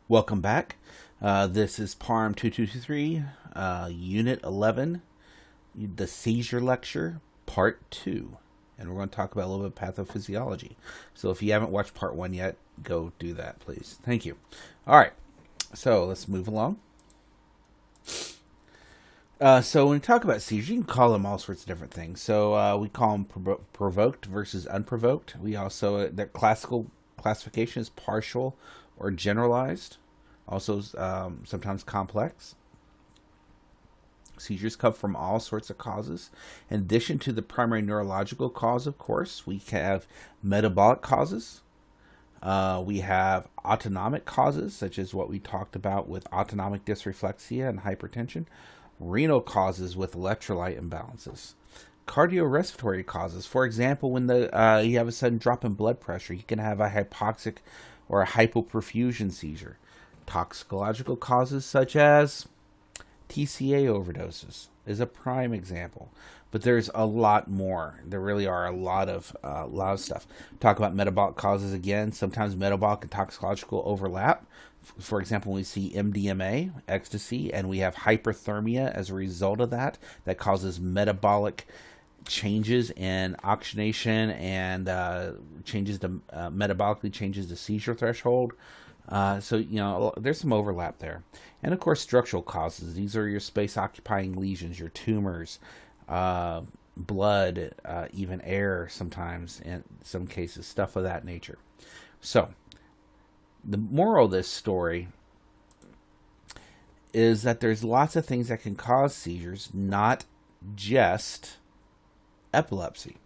Welcome back. This is PARM 2223, Unit 11, the Seizure Lecture, Part 2. And we're going to talk about a little bit of pathophysiology. So if you haven't watched Part 1 yet, go do that, please. Thank you. All right, so let's move along. So when we talk about seizures, you can call them all sorts of different things. So we call them provoked versus unprovoked. We also, the classical classification is partial or generalized, also sometimes complex. Seizures come from all sorts of causes. In addition to the primary neurological cause, of course, we have metabolic causes. We have autonomic causes, such as what we talked about with autonomic dysreflexia and hypertension. Renal causes with electrolyte imbalances. Cardiorespiratory causes, for example, when you have a sudden drop in blood pressure, you can have a hypoxic or a hypoperfusion seizure. Toxicological causes such as TCA overdoses is a prime example, but there's a lot more. There really are a lot of stuff. Talk about metabolic causes again. Sometimes metabolic and toxicological overlap. For example, when we see MDMA, ecstasy, and we have hyperthermia as a result of that causes metabolic changes in oxygenation and metabolically changes the seizure threshold. So there's some overlap there. And of course, structural causes. These are your space-occupying lesions, your tumors, blood, even air sometimes, in some cases, stuff of that nature. So, the moral of this story is that there's lots of things that can cause seizures, not just epilepsy.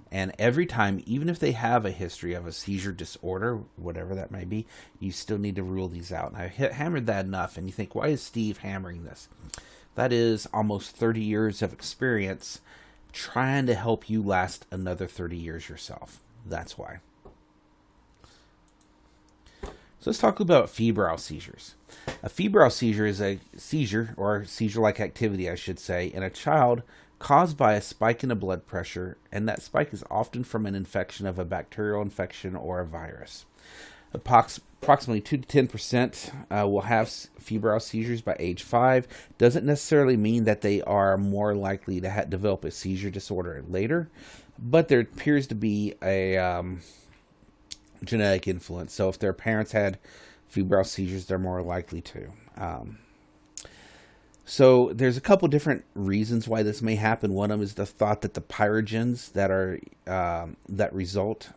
And every time, even if they have a history of a seizure disorder, whatever that may be, you still need to rule these out. And I've hammered that enough, and you think, why is Steve hammering this? That is almost 30 years of experience trying to help you last another 30 years yourself. That's why. So let's talk about febrile seizures. A febrile seizure is a seizure, or seizure-like activity, I should say, in a child caused by a spike in the blood pressure, and that spike is often from an infection of a bacterial infection or a virus. Approximately 2 to 10% will have febrile seizures by age 5. Doesn't necessarily mean that they are more likely to develop a seizure disorder later, but there appears to be a genetic influence. So if their parents had febrile seizures, they're more likely to. So there's a couple different reasons why this may happen. One of them is the thought that the pyrogens that result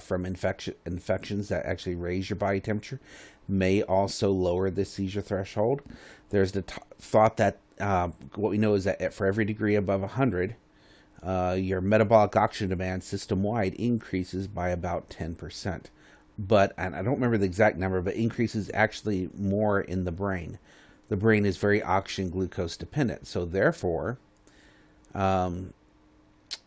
from infections that actually raise your body temperature may also lower the seizure threshold. There's the thought that what we know is that for every degree above 100, your metabolic oxygen demand system-wide increases by about 10%. And I don't remember the exact number, but increases actually more in the brain. The brain is very oxygen glucose dependent. So therefore,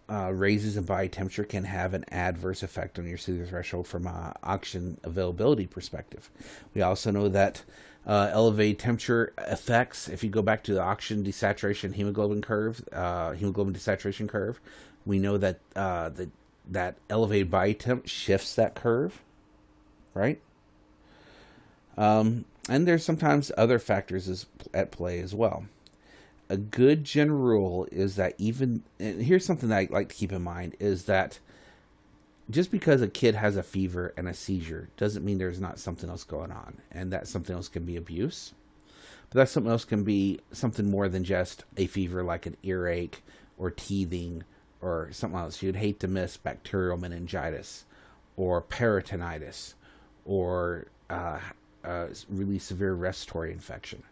raises in body temperature can have an adverse effect on your seizure threshold from an oxygen availability perspective. We also know that elevated temperature affects, if you go back to the oxygen desaturation hemoglobin desaturation curve, we know that that elevated body temp shifts that curve, right? And there's sometimes other factors at play as well. A good general rule is that and here's something that I like to keep in mind, is that just because a kid has a fever and a seizure doesn't mean there's not something else going on. And that something else can be abuse. But that something else can be something more than just a fever, like an earache or teething or something else. You'd hate to miss bacterial meningitis or peritonitis or really severe respiratory infection.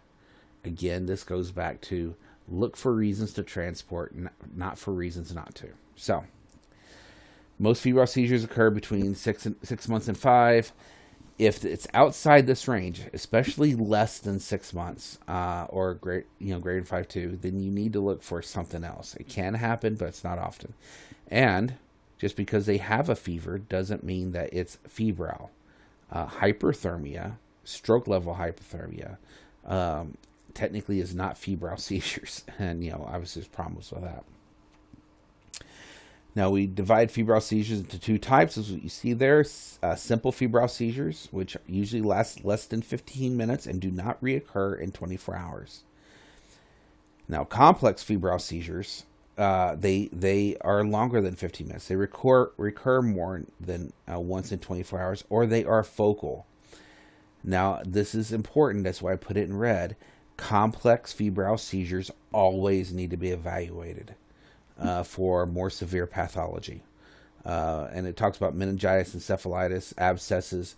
Again, this goes back to look for reasons to transport, not for reasons not to. So, most febrile seizures occur between 6 months and 5. If it's outside this range, especially less than 6 months, or greater than 5.2, then you need to look for something else. It can happen, but it's not often. And just because they have a fever doesn't mean that it's febrile. Hyperthermia, stroke level hypothermia, technically is not febrile seizures, and obviously there's problems with that. Now, we divide febrile seizures into two types, as you see there. Simple febrile seizures, which usually last less than 15 minutes and do not reoccur in 24 hours. Now, complex febrile seizures, they are longer than 15 minutes. They recur more than once in 24 hours, or they are focal. Now, this is important. That's why I put it in red. Complex febrile seizures always need to be evaluated for more severe pathology. And it talks about meningitis, encephalitis, abscesses,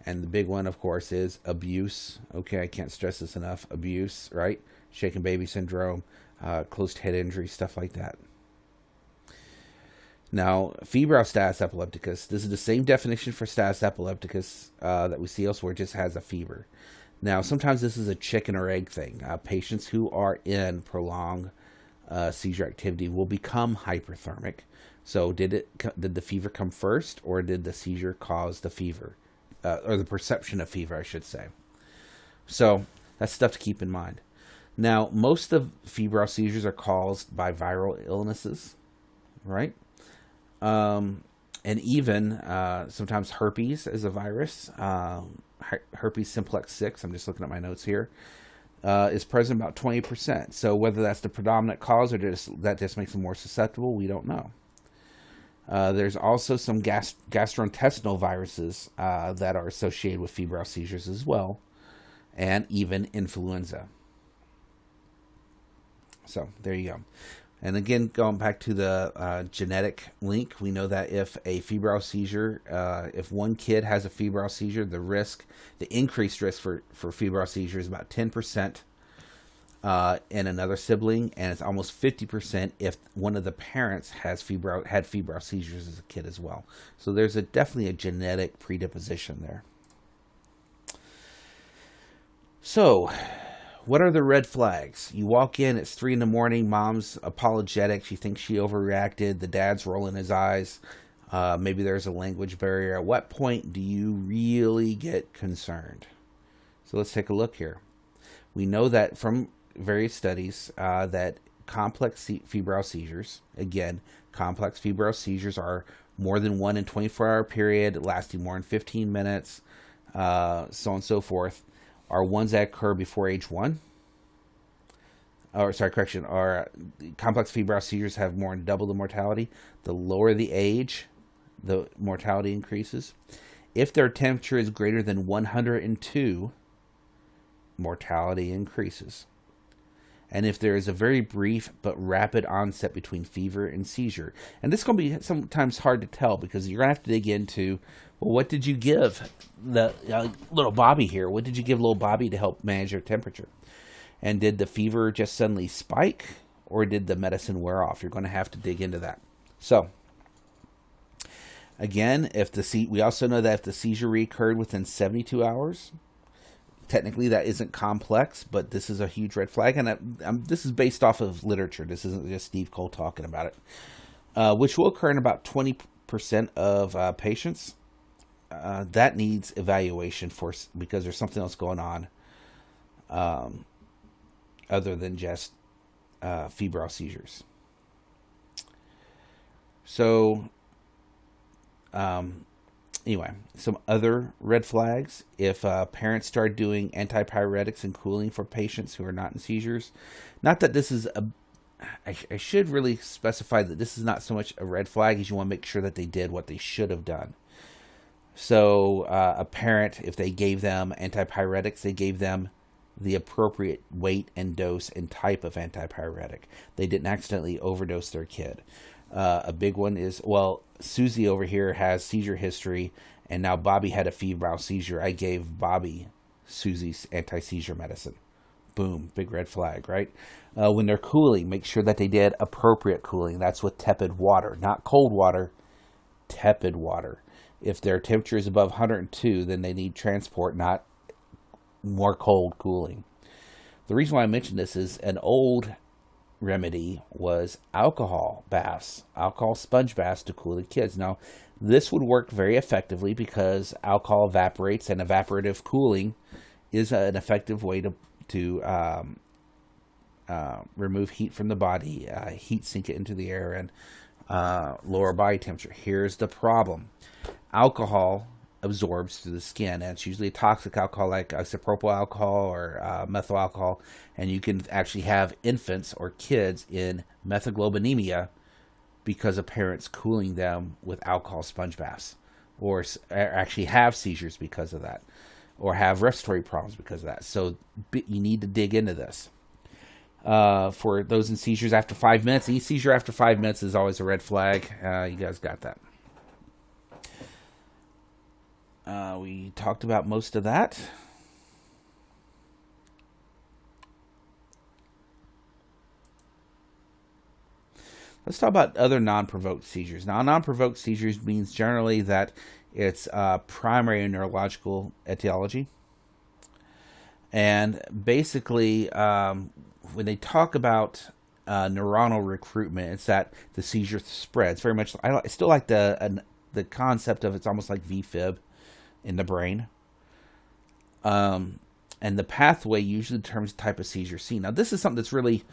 and the big one, of course, is abuse. Okay, I can't stress this enough. Abuse, right? Shaken baby syndrome, closed head injury, stuff like that. Now, febrile status epilepticus, this is the same definition for status epilepticus that we see elsewhere, just has a fever. Now, sometimes this is a chicken or egg thing. Patients who are in prolonged seizure activity will become hyperthermic. So did the fever come first, or did the seizure cause the fever? Or the perception of fever, I should say. So that's stuff to keep in mind. Now, most of febrile seizures are caused by viral illnesses, right? And even sometimes herpes is a virus. Herpes simplex 6, I'm just looking at my notes here, is present about 20%. So whether that's the predominant cause or that just makes them more susceptible, we don't know. There's also some gastrointestinal viruses that are associated with febrile seizures as well, and even influenza. So there you go. And again, going back to the genetic link, we know that if a febrile seizure, if one kid has a febrile seizure, the increased risk for febrile seizure is about 10% in another sibling, and it's almost 50% if one of the parents had febrile seizures as a kid as well. So there's definitely a genetic predisposition there. So, what are the red flags? You walk in, it's 3 a.m, mom's apologetic, she thinks she overreacted, the dad's rolling his eyes, maybe there's a language barrier. At what point do you really get concerned? So let's take a look here. We know that from various studies that complex febrile seizures, again, complex febrile seizures are more than one in 24-hour period, lasting more than 15 minutes, so on and so forth, are ones that occur before age 1. Complex febrile seizures have more than double the mortality. The lower the age, the mortality increases. If their temperature is greater than 102, mortality increases. And if there is a very brief but rapid onset between fever and seizure, and this is going to be sometimes hard to tell because you're going to have to dig into, well, what did you give the little Bobby here? What did you give little Bobby to help manage their temperature? And did the fever just suddenly spike, or did the medicine wear off? You're going to have to dig into that. So, again, we also know that if the seizure recurred within 72 hours, technically that isn't complex, but this is a huge red flag. And this is based off of literature. This isn't just Steve Cole talking about it, which will occur in about 20% of patients. That needs evaluation because there's something else going on other than just febrile seizures. So, anyway, some other red flags. If parents start doing antipyretics and cooling for patients who are not in seizures, not that this is I should really specify that this is not so much a red flag as you want to make sure that they did what they should have done. So a parent, if they gave them antipyretics, they gave them the appropriate weight and dose and type of antipyretic. They didn't accidentally overdose their kid. A big one is, well, Susie over here has seizure history, and now Bobby had a febrile seizure. I gave Bobby Susie's anti-seizure medicine. Boom, big red flag, right? When they're cooling, make sure that they did appropriate cooling. That's with tepid water, not cold water, tepid water. If their temperature is above 102, then they need transport, not more cold cooling. The reason why I mention this is an old remedy was alcohol baths, alcohol sponge baths to cool the kids. Now, this would work very effectively because alcohol evaporates, and evaporative cooling is an effective way to remove heat from the body, heat sink it into the air, and lower body temperature. Here's the problem. Alcohol absorbs through the skin, and it's usually a toxic alcohol like isopropyl alcohol or methyl alcohol, and you can actually have infants or kids in methaglobinemia because of parents cooling them with alcohol sponge baths, or actually have seizures because of that, or have respiratory problems because of that. So you need to dig into this. For those in seizures after 5 minutes, any seizure after 5 minutes is always a red flag. You guys got that. We talked about most of that. Let's talk about other non-provoked seizures. Now, non-provoked seizures means generally that it's primary neurological etiology. And basically, when they talk about neuronal recruitment, it's that the seizure spreads. Very much, I still like the concept of it's almost like VFib in the brain. And the pathway usually determines the type of seizure seen. Now, this is something that's really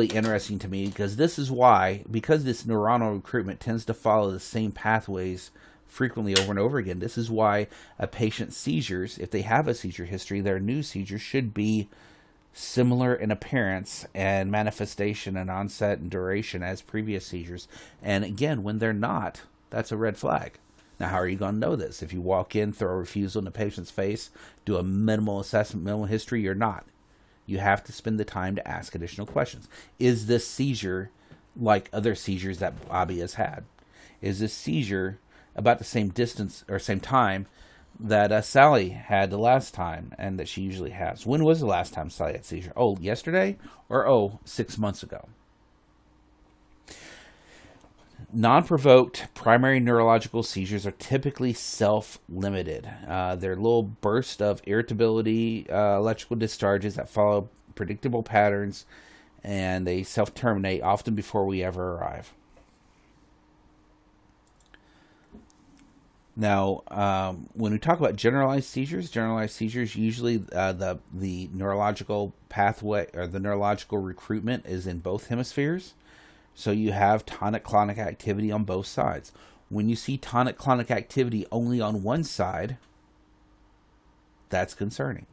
interesting to me, because this neuronal recruitment tends to follow the same pathways frequently over and over again. This is why a patient's seizures, if they have a seizure history, their new seizure should be similar in appearance and manifestation and onset and duration as previous seizures. And again, when they're not, that's a red flag. Now, how are you going to know this? If you walk in, throw a refusal in the patient's face, do a minimal assessment, minimal history, you're not. You have to spend the time to ask additional questions. Is this seizure like other seizures that Bobby has had? Is this seizure about the same distance or same time that Sally had the last time and that she usually has? When was the last time Sally had a seizure? Oh, yesterday? Or 6 months ago? Non-provoked primary neurological seizures are typically self-limited. They're little bursts of irritability, electrical discharges that follow predictable patterns, and they self-terminate often before we ever arrive. Now, when we talk about generalized seizures usually the neurological pathway or the neurological recruitment is in both hemispheres. So you have tonic-clonic activity on both sides. When you see tonic-clonic activity only on one side, that's concerning.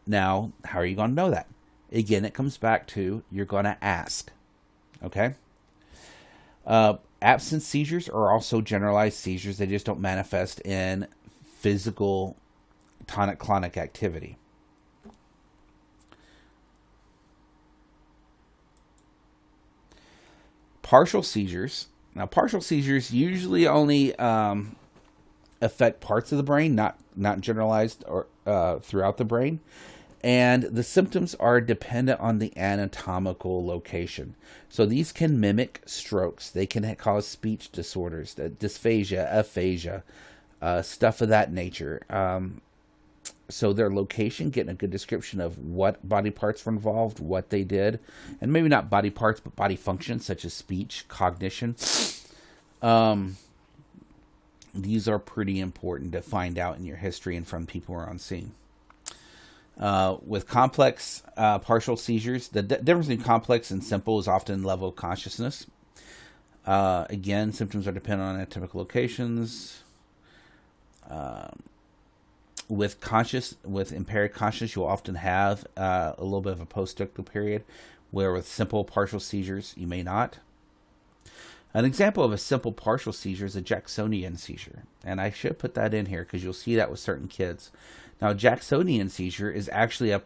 Now, how are you going to know that? Again, it comes back to you're going to ask. Okay? Absence seizures are also generalized seizures. They just don't manifest in physical tonic-clonic activity. Partial seizures. Now, partial seizures usually only affect parts of the brain, not generalized or throughout the brain. And the symptoms are dependent on the anatomical location. So these can mimic strokes. They can cause speech disorders, dysphagia, aphasia, stuff of that nature. So their location, getting a good description of what body parts were involved, what they did, and maybe not body parts, but body functions such as speech, cognition. These are pretty important to find out in your history and from people who are on scene. With complex partial seizures, the difference between complex and simple is often level of consciousness. Again, symptoms are dependent on anatomical locations. With impaired consciousness, you'll often have a little bit of a post-ictal period, where with simple partial seizures, you may not. An example of a simple partial seizure is a Jacksonian seizure. And I should put that in here because you'll see that with certain kids. Now, a Jacksonian seizure is actually a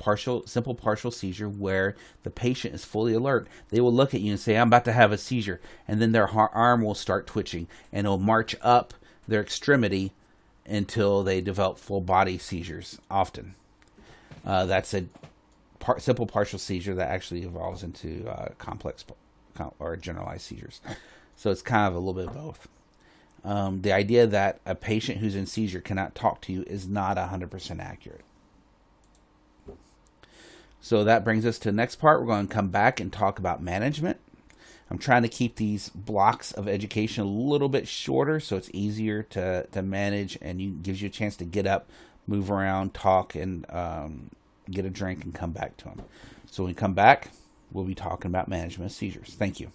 simple partial seizure where the patient is fully alert. They will look at you and say, I'm about to have a seizure. And then their arm will start twitching and it'll march up their extremity until they develop full body seizures often. That's a simple partial seizure that actually evolves into complex or generalized seizures. So it's kind of a little bit of both. The idea that a patient who's in seizure cannot talk to you is not 100% accurate. So that brings us to the next part. We're going to come back and talk about management. I'm trying to keep these blocks of education a little bit shorter so it's easier to manage, and gives you a chance to get up, move around, talk, and get a drink and come back to them. So when we come back, we'll be talking about management of seizures. Thank you.